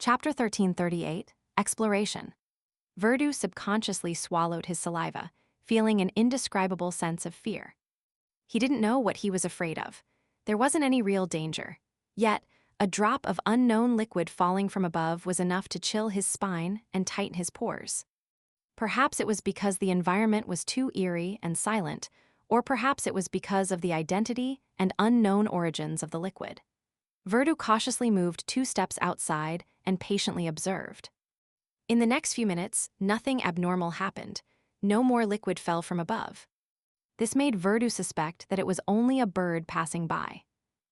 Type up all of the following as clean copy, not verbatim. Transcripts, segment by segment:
Chapter 1338, Exploration. Verdu subconsciously swallowed his saliva, feeling an indescribable sense of fear. He didn't know what he was afraid of. There wasn't any real danger. Yet, a drop of unknown liquid falling from above was enough to chill his spine and tighten his pores. Perhaps it was because the environment was too eerie and silent, or perhaps it was because of the identity and unknown origins of the liquid. Verdu cautiously moved 2 steps outside and patiently observed. In the next few minutes, nothing abnormal happened. No more liquid fell from above. This made Verdu suspect that it was only a bird passing by.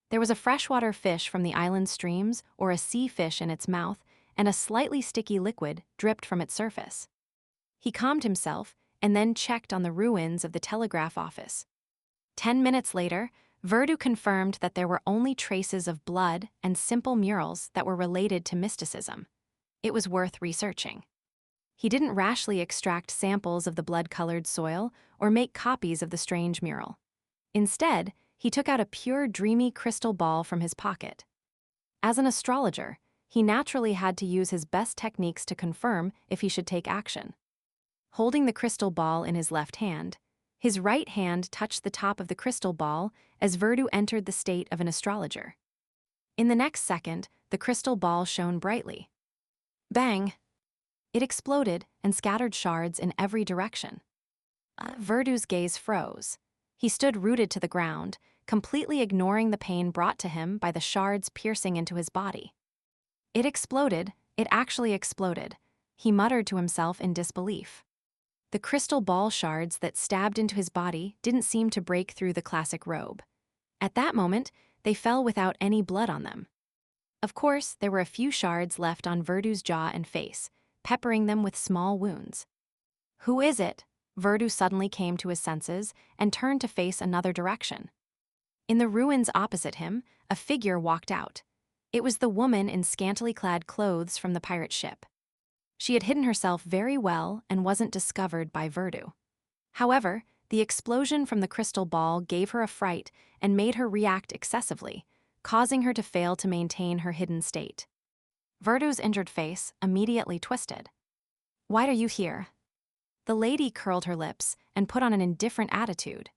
There was a freshwater fish from the island's streams or a sea fish in its mouth, and a slightly sticky liquid dripped from its surface. He calmed himself and then checked on the ruins of the telegraph office. 10 minutes later, Verdu confirmed that there were only traces of blood and simple murals that were related to mysticism. It was worth researching. He didn't rashly extract samples of the blood-colored soil or make copies of the strange mural. Instead, he took out a pure, dreamy crystal ball from his pocket. As an astrologer, he naturally had to use his best techniques to confirm if he should take action. Holding the crystal ball in his left hand, his right hand touched the top of the crystal ball as Verdu entered the state of an astrologer. In the next second, the crystal ball shone brightly. Bang! It exploded and scattered shards in every direction. Verdu's gaze froze. He stood rooted to the ground, completely ignoring the pain brought to him by the shards piercing into his body. It exploded. It actually exploded. He muttered to himself in disbelief. The crystal ball shards that stabbed into his body didn't seem to break through the classic robe. At that moment, they fell without any blood on them. Of course, there were a few shards left on Verdu's jaw and face, peppering them with small wounds. Who is it? Verdu suddenly came to his senses and turned to face another direction. In the ruins opposite him, a figure walked out. It was the woman in scantily clad clothes from the pirate ship. She had hidden herself very well and wasn't discovered by Verdu. However, the explosion from the crystal ball gave her a fright and made her react excessively, causing her to fail to maintain her hidden state. Verdu's injured face immediately twisted. "Why are you here?" The lady curled her lips and put on an indifferent attitude.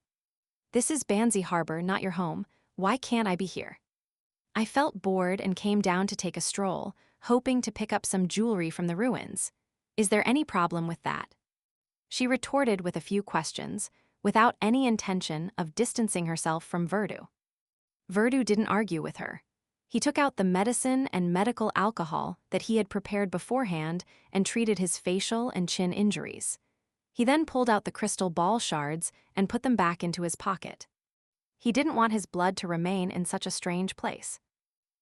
"This is Banzi Harbor, not your home. Why can't I be here?" "I felt bored and came down to take a stroll, hoping to pick up some jewelry from the ruins. Is there any problem with that?" She retorted with a few questions, without any intention of distancing herself from Verdu. Verdu didn't argue with her. He took out the medicine and medical alcohol that he had prepared beforehand and treated his facial and chin injuries. He then pulled out the crystal ball shards and put them back into his pocket. He didn't want his blood to remain in such a strange place.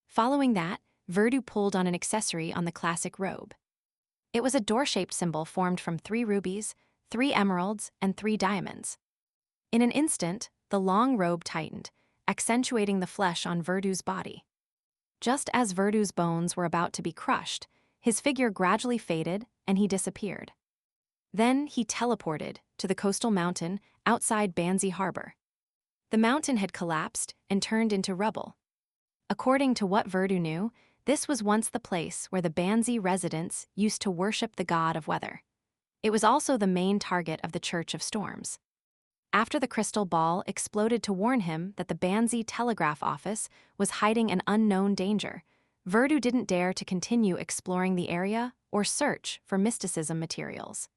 Following that, Verdu pulled on an accessory on the classic robe. It was a door-shaped symbol formed from 3 rubies, 3 emeralds, and 3 diamonds. In an instant, the long robe tightened, accentuating the flesh on Verdu's body. Just as Verdu's bones were about to be crushed, his figure gradually faded and he disappeared. Then he teleported to the coastal mountain outside Banzi Harbor. The mountain had collapsed and turned into rubble. According to what Verdu knew, this was once the place where the Banzi residents used to worship the god of weather. It was also the main target of the Church of Storms. After the crystal ball exploded to warn him that the Banzi telegraph office was hiding an unknown danger, Verdu didn't dare to continue exploring the area or search for mysticism materials.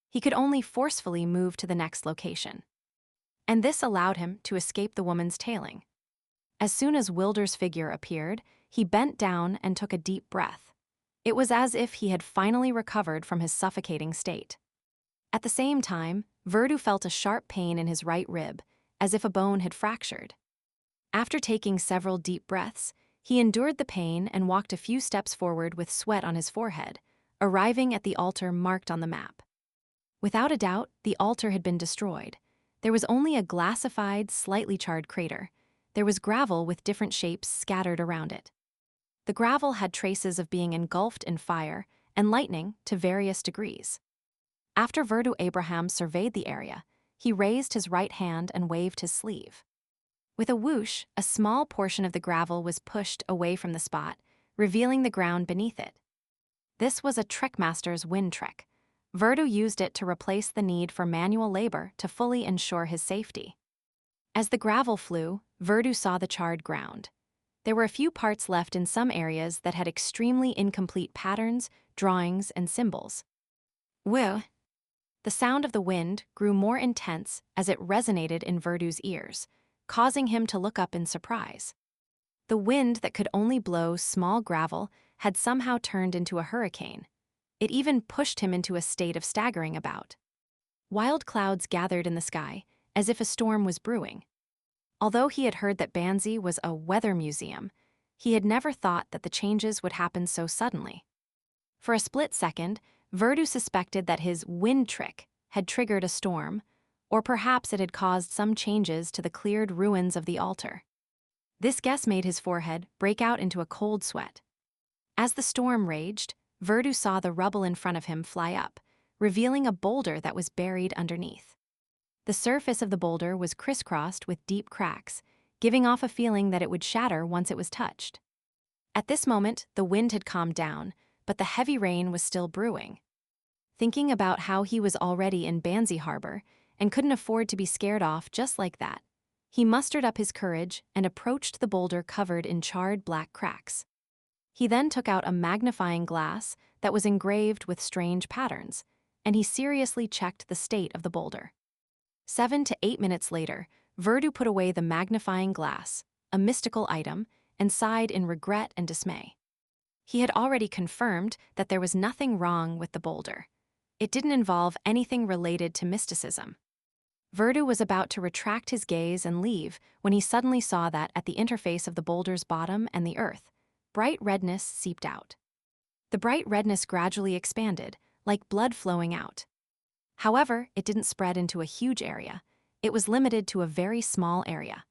He could only forcefully move to the next location. And this allowed him to escape the woman's tailing. As soon as Wilder's figure appeared, he bent down and took a deep breath. It was as if he had finally recovered from his suffocating state. At the same time, Verdu felt a sharp pain in his right rib, as if a bone had fractured. After taking several deep breaths, he endured the pain and walked a few steps forward with sweat on his forehead, arriving at the altar marked on the map. Without a doubt, the altar had been destroyed. There was only a glassified, slightly charred crater. There was gravel with different shapes scattered around it. The gravel had traces of being engulfed in fire and lightning to various degrees. After Verdu Abraham surveyed the area, he raised his right hand and waved his sleeve. With a whoosh, a small portion of the gravel was pushed away from the spot, revealing the ground beneath it. This was a trickmaster's wind trick. Verdu used it to replace the need for manual labor to fully ensure his safety. As the gravel flew, Verdu saw the charred ground. There were a few parts left in some areas that had extremely incomplete patterns, drawings, and symbols. Whew! The sound of the wind grew more intense as it resonated in Verdu's ears, causing him to look up in surprise. The wind that could only blow small gravel had somehow turned into a hurricane. It even pushed him into a state of staggering about. Wild clouds gathered in the sky, as if a storm was brewing. Although he had heard that Banzi was a weather museum, he had never thought that the changes would happen so suddenly. For a split second, Verdu suspected that his wind trick had triggered a storm, or perhaps it had caused some changes to the cleared ruins of the altar. This guess made his forehead break out into a cold sweat. As the storm raged, Verdu saw the rubble in front of him fly up, revealing a boulder that was buried underneath. The surface of the boulder was crisscrossed with deep cracks, giving off a feeling that it would shatter once it was touched. At this moment, the wind had calmed down, but the heavy rain was still brewing. Thinking about how he was already in Banzi Harbor and couldn't afford to be scared off just like that, he mustered up his courage and approached the boulder covered in charred black cracks. He then took out a magnifying glass that was engraved with strange patterns, and he seriously checked the state of the boulder. 7 to 8 minutes later, Verdu put away the magnifying glass, a mystical item, and sighed in regret and dismay. He had already confirmed that there was nothing wrong with the boulder. It didn't involve anything related to mysticism. Verdu was about to retract his gaze and leave when he suddenly saw that at the interface of the boulder's bottom and the earth, bright redness seeped out. The bright redness gradually expanded, like blood flowing out. However, it didn't spread into a huge area. It was limited to a very small area.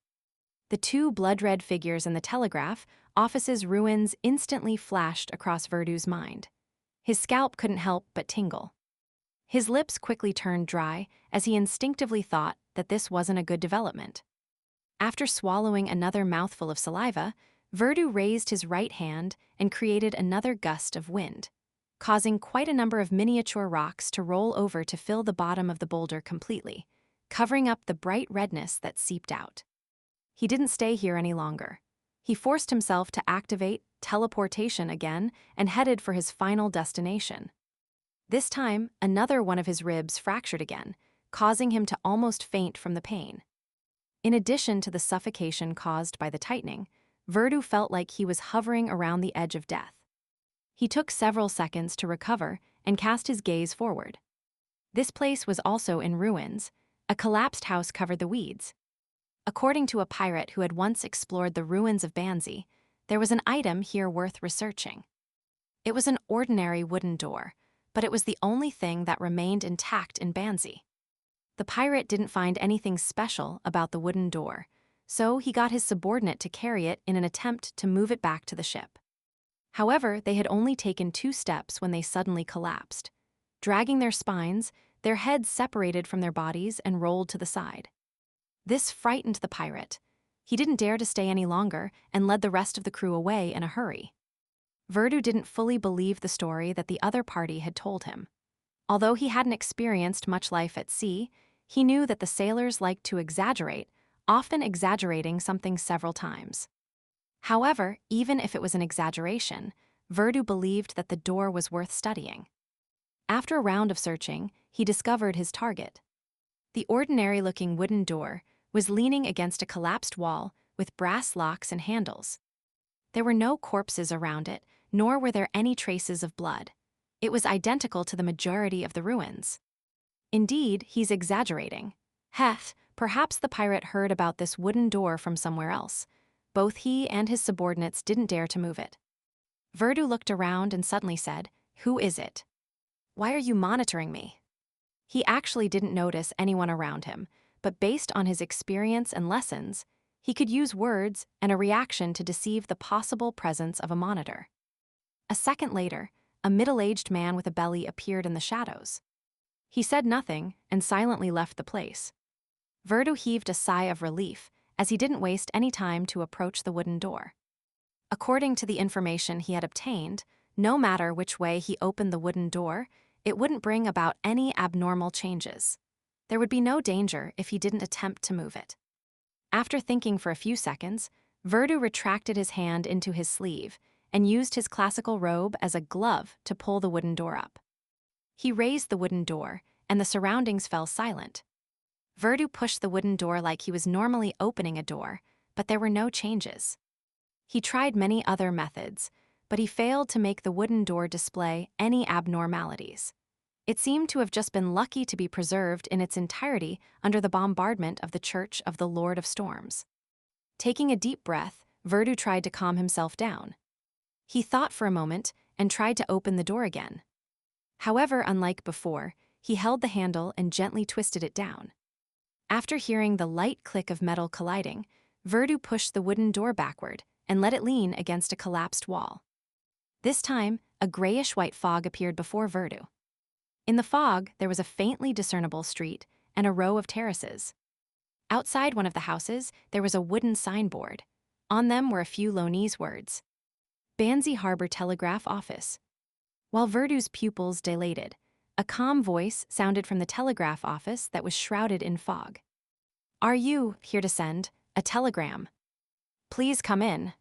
The two blood-red figures in the telegraph office's ruins instantly flashed across Verdu's mind. His scalp couldn't help but tingle. His lips quickly turned dry as he instinctively thought that this wasn't a good development. After swallowing another mouthful of saliva, Verdu raised his right hand and created another gust of wind, causing quite a number of miniature rocks to roll over to fill the bottom of the boulder completely, covering up the bright redness that seeped out. He didn't stay here any longer. He forced himself to activate teleportation again and headed for his final destination. This time, another one of his ribs fractured again, causing him to almost faint from the pain. In addition to the suffocation caused by the tightening, Verdu felt like he was hovering around the edge of death. He took several seconds to recover and cast his gaze forward. This place was also in ruins. A collapsed house covered the weeds. According to a pirate who had once explored the ruins of Banzi, there was an item here worth researching. It was an ordinary wooden door, but it was the only thing that remained intact in Banzi. The pirate didn't find anything special about the wooden door, so he got his subordinate to carry it in an attempt to move it back to the ship. However, they had only taken 2 steps when they suddenly collapsed. Dragging their spines, their heads separated from their bodies and rolled to the side. This frightened the pirate. He didn't dare to stay any longer and led the rest of the crew away in a hurry. Verdu didn't fully believe the story that the other party had told him. Although he hadn't experienced much life at sea, he knew that the sailors liked to exaggerate, often exaggerating something several times. However, even if it was an exaggeration, Verdu believed that the door was worth studying. After a round of searching, he discovered his target. The ordinary-looking wooden door was leaning against a collapsed wall with brass locks and handles. There were no corpses around it, nor were there any traces of blood. It was identical to the majority of the ruins. Indeed, he's exaggerating. Heth, perhaps the pirate heard about this wooden door from somewhere else. Both he and his subordinates didn't dare to move it. Verdu looked around and suddenly said, "Who is it? Why are you monitoring me?" He actually didn't notice anyone around him, but based on his experience and lessons, he could use words and a reaction to deceive the possible presence of a monitor. A second later, a middle-aged man with a belly appeared in the shadows. He said nothing and silently left the place. Verdu heaved a sigh of relief as he didn't waste any time to approach the wooden door. According to the information he had obtained, No matter which way he opened the wooden door, it wouldn't bring about any abnormal changes. There would be no danger if he didn't attempt to move it. After thinking for a few seconds, Verdu retracted his hand into his sleeve and used his classical robe as a glove to pull the wooden door up. He raised the wooden door, and the surroundings fell silent. Verdu pushed the wooden door like he was normally opening a door, but there were no changes. He tried many other methods, but he failed to make the wooden door display any abnormalities. It seemed to have just been lucky to be preserved in its entirety under the bombardment of the Church of the Lord of Storms. Taking a deep breath, Verdu tried to calm himself down. He thought for a moment and tried to open the door again. However, unlike before, he held the handle and gently twisted it down. After hearing the light click of metal colliding, Verdu pushed the wooden door backward and let it lean against a collapsed wall. This time, a grayish-white fog appeared before Verdu. In the fog, there was a faintly discernible street and a row of terraces. Outside one of the houses, there was a wooden signboard. On them were a few Lonese words. Banzi Harbor Telegraph Office. While Verdu's pupils dilated, a calm voice sounded from the telegraph office that was shrouded in fog. "Are you here to send a telegram? Please come in."